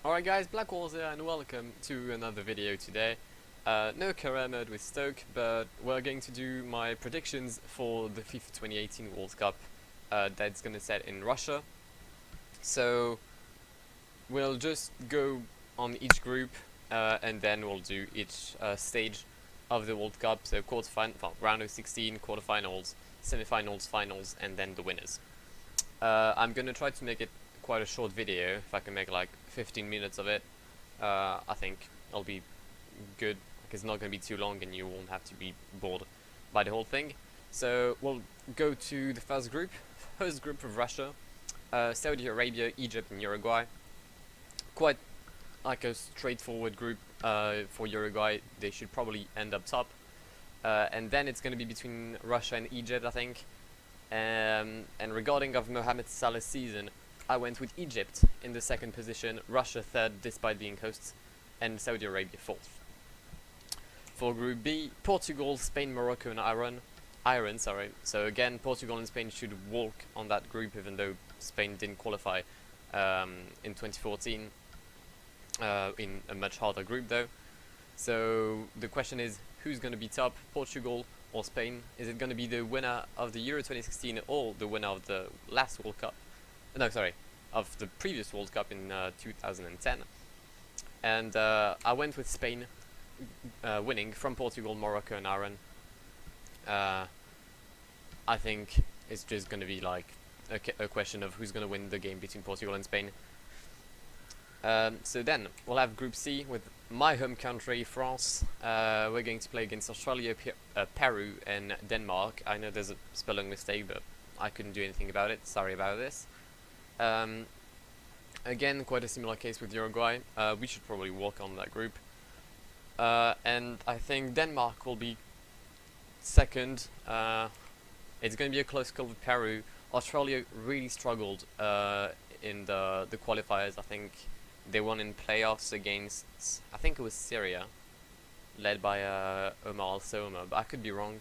Alright guys, Black Walls here and welcome to another video today. No career mode with Stoke, but we're going to do my predictions for the FIFA 2018 World Cup that's gonna set in Russia. So we'll just go on each group and then we'll do each stage of the World Cup. So round of 16, quarterfinals, semi-finals, finals, and then the winners. I'm gonna try to make it quite a short video. If I can make like 15 minutes of it, I think it'll be good. Like, it's not gonna be too long and you won't have to be bored by the whole thing. So we'll go to the first group of Russia, Saudi Arabia, Egypt and Uruguay. Quite like a straightforward group for Uruguay. They should probably end up top, and then it's gonna be between Russia and Egypt, I think. And regarding of Mohamed Salah's season, I went with Egypt in the second position, Russia third despite being hosts, and Saudi Arabia fourth. For Group B, Portugal, Spain, Morocco and Iran. So again, Portugal and Spain should walk on that group, even though Spain didn't qualify in 2014 in a much harder group though. So the question is, who's going to be top, Portugal or Spain? Is it going to be the winner of the Euro 2016 or the winner of the last World Cup? No, sorry, of the previous World Cup in 2010. And I went with Spain winning from Portugal, Morocco and Iran. I think it's just going to be like a question of who's going to win the game between Portugal and Spain. So then we'll have Group C with my home country, France. We're going to play against Australia, Peru and Denmark. I know there's a spelling mistake, but I couldn't do anything about it. Sorry about this. Again, quite a similar case with Uruguay. We should probably walk on that group. And I think Denmark will be second. It's going to be a close call with Peru. Australia really struggled in the qualifiers. I think they won in playoffs against, I think it was Syria, led by Omar Al-Soma, but I could be wrong.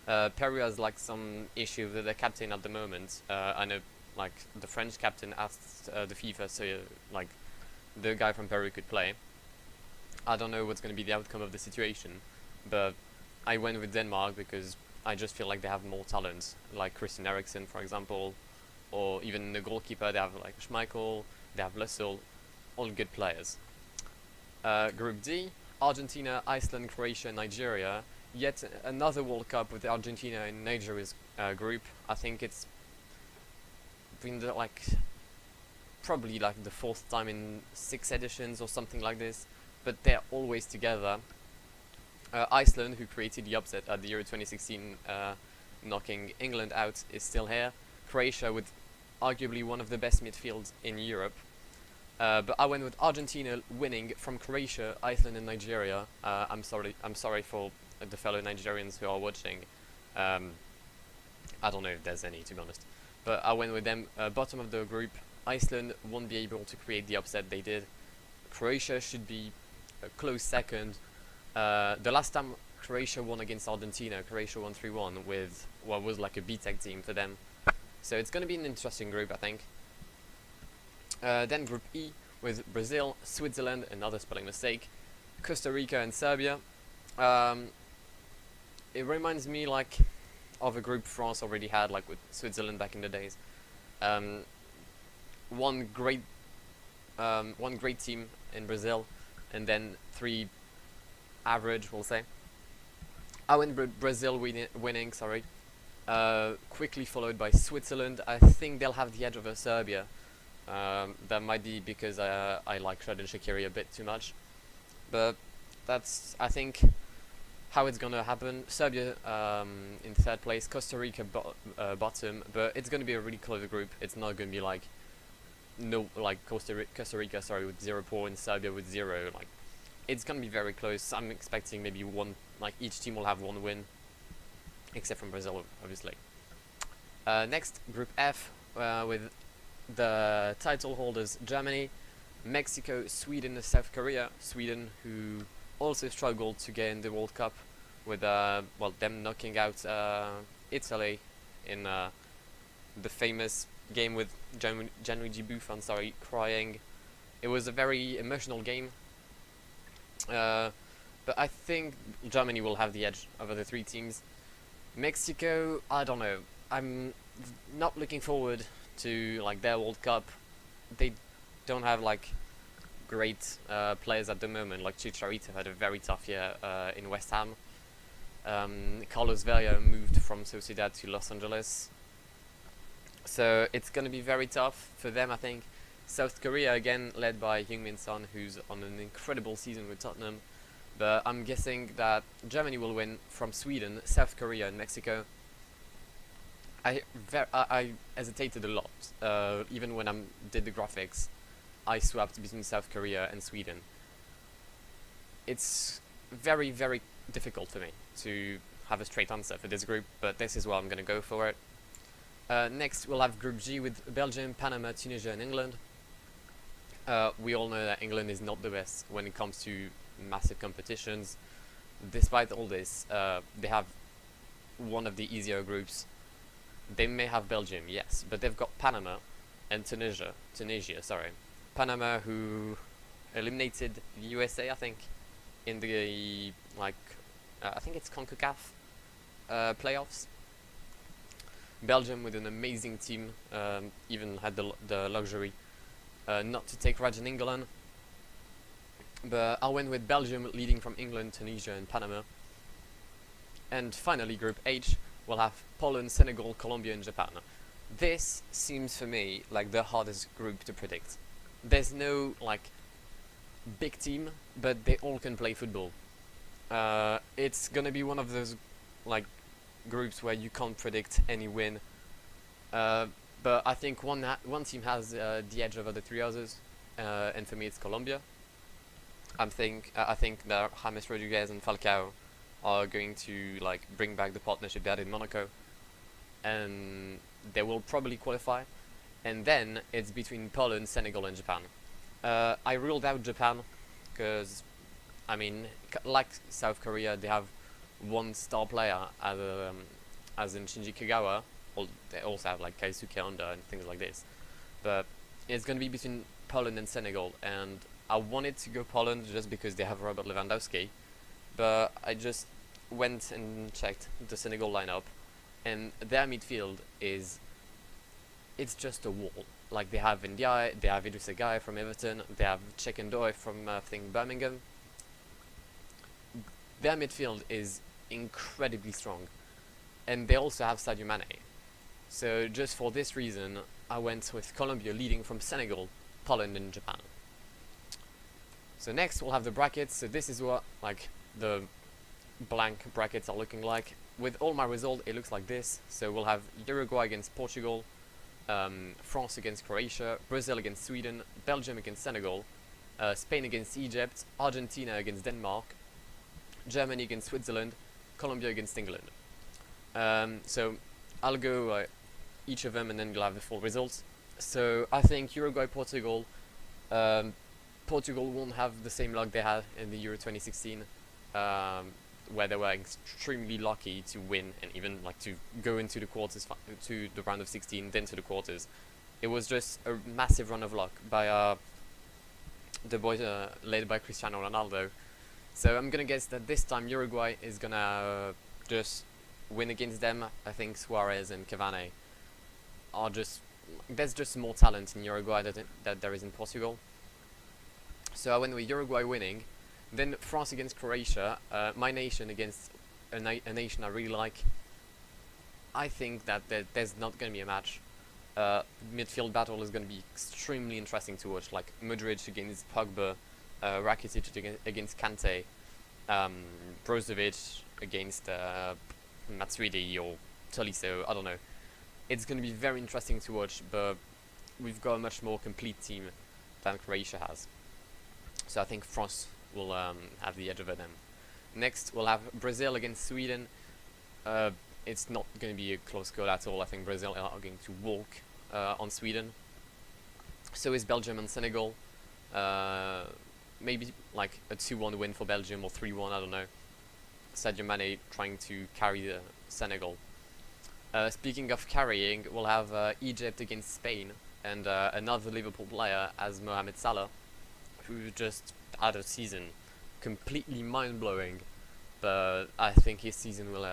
Peru has like some issue with their captain at the moment. I know like the French captain asked the FIFA so like the guy from Peru could play. I don't know what's going to be the outcome of the situation, but I went with Denmark because I just feel like they have more talent, like Christian Eriksen for example, or even the goalkeeper. They have like Schmeichel, they have Lussel, all good players. Group D, Argentina, Iceland, Croatia, Nigeria. Yet another World Cup with Argentina and Nigeria's group. I think it's been probably like the fourth time in 6 editions or something like this, but they're always together. Iceland, who created the upset at the Euro 2016, knocking England out, is still here. Croatia, with arguably one of the best midfields in Europe. But I went with Argentina winning from Croatia, Iceland and Nigeria. I'm sorry for the fellow Nigerians who are watching. I don't know if there's any, to be honest. But I went with them, bottom of the group. Iceland won't be able to create the upset they did. Croatia should be a close second. The last time Croatia won against Argentina, Croatia won 3-1 with what was like a B-Tech team for them. So it's going to be an interesting group, I think. Then Group E with Brazil, Switzerland, another spelling mistake, Costa Rica and Serbia. It reminds me like of a group France already had, like with Switzerland back in the days. One great team in Brazil, and then 3 average, we'll say. I went Brazil winning, sorry. Quickly followed by Switzerland. I think they'll have the edge over Serbia. That might be because I like Xherdan Shaqiri a bit too much, but that's, I think, how it's gonna happen. Serbia in 3rd place, Costa Rica bottom, but it's gonna be a really close group. It's not gonna be like Costa Rica, sorry, with 0 points, Serbia with 0. Like, it's gonna be very close. I'm expecting maybe one, like each team will have 1 win, except from Brazil, obviously. Next, Group F with the title holders Germany, Mexico, Sweden and South Korea. Sweden, who also struggled to get in the World Cup with them knocking out Italy in the famous game with Gianluigi Buffon, crying it was a very emotional game. But I think Germany will have the edge over the three teams. Mexico, I don't know. I'm not looking forward to like their World Cup. They don't have like great players at the moment. Like Chicharito had a very tough year in West Ham. Carlos Vela moved from Sociedad to Los Angeles. So it's going to be very tough for them, I think. South Korea, again, led by Heung-min Son, who's on an incredible season with Tottenham. But I'm guessing that Germany will win from Sweden, South Korea and Mexico. I hesitated a lot. Even when I did the graphics, I swapped between South Korea and Sweden. It's very, very difficult for me to have a straight answer for this group, but this is why I'm going to go for it. Next, we'll have Group G with Belgium, Panama, Tunisia and England. We all know that England is not the best when it comes to massive competitions. Despite all this, they have one of the easier groups. They may have Belgium, yes, but they've got Panama and Tunisia, sorry. Panama, who eliminated the USA, I think, in the, I think it's CONCACAF playoffs. Belgium with an amazing team, even had the luxury not to take Raj in England. But I went with Belgium leading from England, Tunisia and Panama. And finally, Group H, we'll have Poland, Senegal, Colombia and Japan. This seems for me like the hardest group to predict. There's no like big team, but they all can play football. It's gonna be one of those like groups where you can't predict any win. But I think one team has the edge over the three others, and for me it's Colombia. I think that James Rodriguez and Falcao are going to like bring back the partnership they had in Monaco, and they will probably qualify. And then it's between Poland, Senegal and Japan. I ruled out Japan because, I mean, like South Korea, they have one star player as in Shinji Kagawa. They also have like Keisuke Honda and things like this. But it's going to be between Poland and Senegal, and I wanted to go Poland just because they have Robert Lewandowski, but I just went and checked the Senegal lineup, and their midfield it's just a wall. Like they have Ndiaye, they have Idrissa Gueye from Everton, they have Cheikh from I think Birmingham. Their midfield is incredibly strong, and they also have Sadio Mane. So just for this reason, I went with Colombia leading from Senegal, Poland and Japan. So next we'll have the brackets. So this is what like the blank brackets are looking like. With all my result, it looks like this. So we'll have Uruguay against Portugal, France against Croatia, Brazil against Sweden, Belgium against Senegal, Spain against Egypt, Argentina against Denmark, Germany against Switzerland, Colombia against England. So I'll go each of them and then you'll have the full results. So I think Uruguay, Portugal, Portugal won't have the same luck they had in the Euro 2016, where they were extremely lucky to win and even like to go into the quarters, to the round of 16, then to the quarters. It was just a massive run of luck by the boys led by Cristiano Ronaldo. So I'm gonna guess that this time Uruguay is gonna just win against them. I think Suarez and Cavani are there's just more talent in Uruguay that there is in Portugal. So I went with Uruguay winning, then France against Croatia, my nation against a nation I really like. I think that there's not going to be a match. Midfield battle is going to be extremely interesting to watch, like Modric against Pogba, Rakitic against Kante, Brozovic against Matuidi or Tolisso, I don't know. It's going to be very interesting to watch, but we've got a much more complete team than Croatia has. So I think France will have the edge over them. Next, we'll have Brazil against Sweden. It's not going to be a close goal at all. I think Brazil are going to walk on Sweden. So is Belgium and Senegal. Maybe like a 2-1 win for Belgium or 3-1, I don't know. Sadio Mane trying to carry the Senegal. Speaking of carrying, we'll have Egypt against Spain and another Liverpool player as Mohamed Salah. who just had a season completely mind-blowing, but I think his season will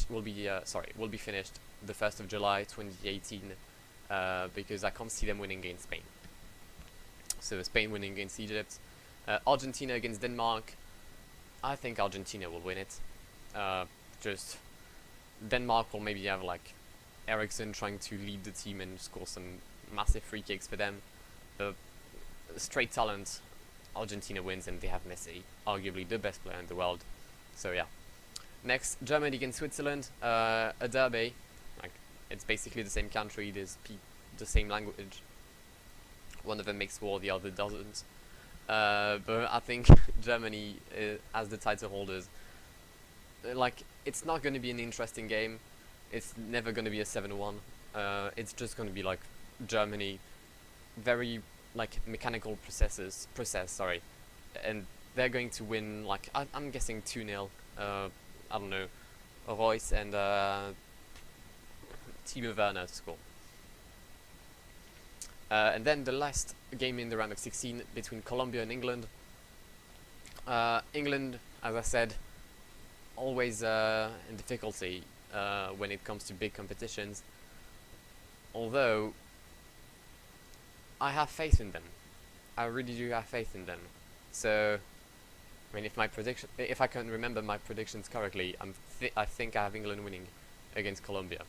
will be finished the 1st of July 2018, because I can't see them winning against Spain. So Spain winning against Egypt, Argentina against Denmark. I think Argentina will win it. Just Denmark will maybe have like Ericsson trying to lead the team and score some massive free kicks for them. But straight talent, Argentina wins, and they have Messi, arguably the best player in the world. So yeah. Next, Germany against Switzerland, a derby. Like, it's basically the same country, there's the same language. One of them makes war, the other doesn't. But I think Germany, as the title holders, like, it's not going to be an interesting game. It's never going to be a 7-1. It's just going to be like Germany, very like mechanical process, sorry, and they're going to win. Like, I'm guessing 2-0. I don't know, Royce and Timo Werner to score. And then the last game in the round of 16 between Colombia and England. England, as I said, always in difficulty when it comes to big competitions. Although I have faith in them, I really do have faith in them. So, I mean, if I can remember my predictions correctly, I think I have England winning against Colombia.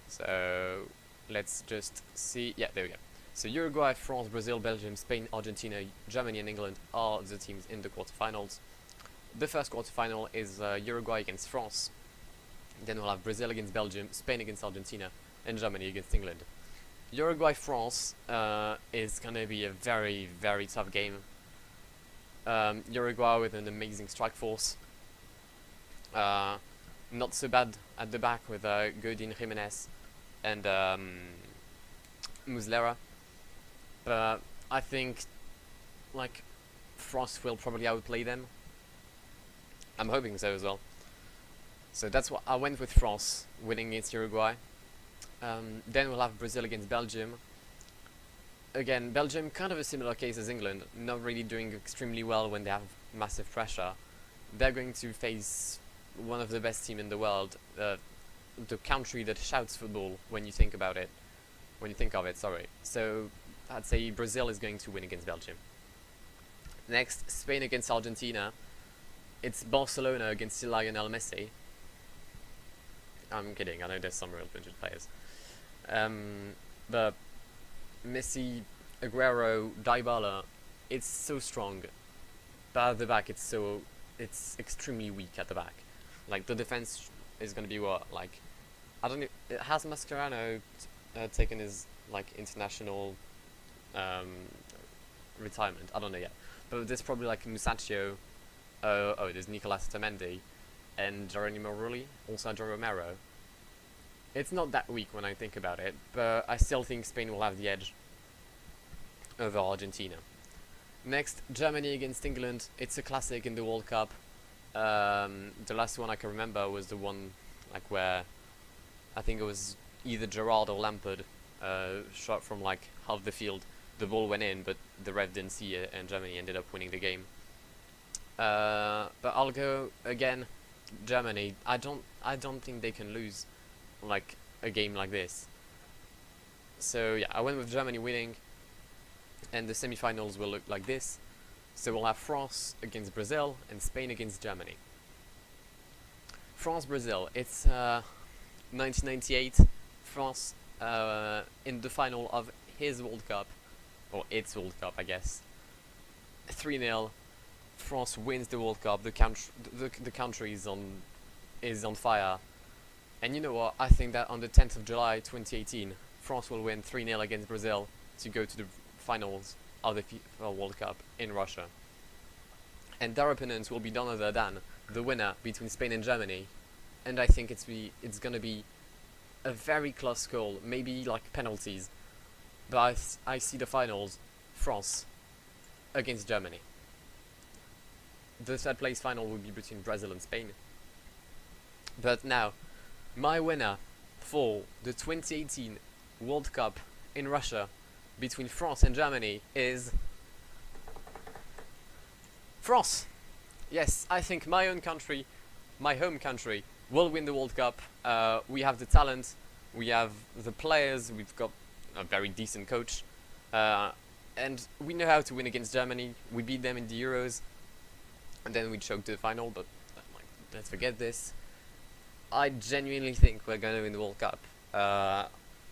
So let's just see. Yeah, there we go. So Uruguay, France, Brazil, Belgium, Spain, Argentina, Germany and England are the teams in the quarterfinals. The first quarterfinal is Uruguay against France. Then we'll have Brazil against Belgium, Spain against Argentina, and Germany against England. Uruguay-France is going to be a very, very tough game. Uruguay with an amazing strike force. Not so bad at the back with Godin, Jimenez, and Muslera. But I think, like, France will probably outplay them. I'm hoping so as well. So that's what I went with, France winning against Uruguay. Then we'll have Brazil against Belgium. Again, Belgium kind of a similar case as England, not really doing extremely well when they have massive pressure. They're going to face one of the best teams in the world, the country that shouts football when you think about it. When you think of it, sorry. So I'd say Brazil is going to win against Belgium. Next, Spain against Argentina. It's Barcelona against Lionel Messi. I'm kidding, I know there's some real injured players. But Messi, Aguero, Dybala, it's so strong. But at the back, it's extremely weak at the back. Like, the defense is going to be what? Like, I don't know, has Mascherano taken his, like, international retirement? I don't know yet. But there's probably, like, Musacchio, there's Nicolas Otamendi, and Geronimo Rulli, also Joe Romero. It's not that weak when I think about it, but I still think Spain will have the edge over Argentina. Next, Germany against England. It's a classic in the World Cup. The last one I can remember was the one like where I think it was either Gerrard or Lampard shot from like half the field. The ball went in, but the ref didn't see it, and Germany ended up winning the game. But I'll go again, Germany. I don't think they can lose like a game like this. So yeah, I went with Germany winning, and the semi-finals will look like this. So we'll have France against Brazil and Spain against Germany. France-Brazil, it's 1998, France in the final of his World Cup, or its World Cup I guess. 3-0, France wins the World Cup, the country is on fire. And you know what, I think that on the 10th of July 2018, France will win 3-0 against Brazil to go to the finals of the FIFA World Cup in Russia. And their opponents will be none other than the winner between Spain and Germany. And I think it's gonna be a very close goal, maybe like penalties. But I see the finals, France against Germany. The third place final will be between Brazil and Spain. But now, my winner for the 2018 World Cup in Russia between France and Germany is France. Yes, I think my own country, my home country, will win the World Cup. We have the talent, we have the players, we've got a very decent coach, and we know how to win against Germany. We beat them in the Euros, and then we choked to the final, but like, let's forget this. I genuinely think we're going to win the World Cup.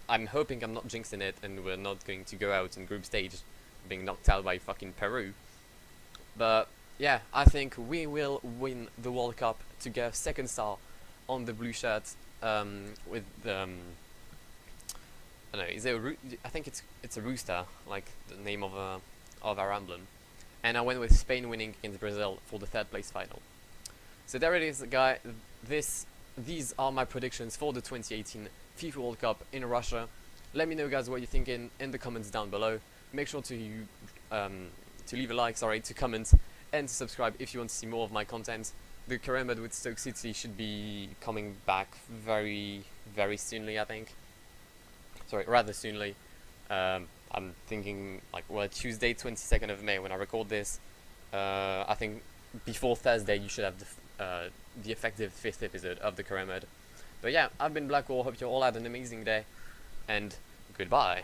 I'm hoping I'm not jinxing it and we're not going to go out in group stage being knocked out by fucking Peru. But yeah, I think we will win the World Cup to get second star on the blue shirt with the... I don't know, is there I think it's a rooster, like the name of our emblem. And I went with Spain winning against Brazil for the third place final. So there it is, guys. These are my predictions for the 2018 FIFA World Cup in Russia. Let me know, guys, what you're thinking in the comments down below. Make sure to leave a like, to comment, and to subscribe if you want to see more of my content. The career mode with Stoke City should be coming back very, very soonly, I think. Sorry, rather soonly. I'm thinking like, well, Tuesday 22nd of May when I record this. I think before Thursday you should have the effective 5th episode of the career mode. But yeah, I've been Blackwall, hope you all had an amazing day, and goodbye.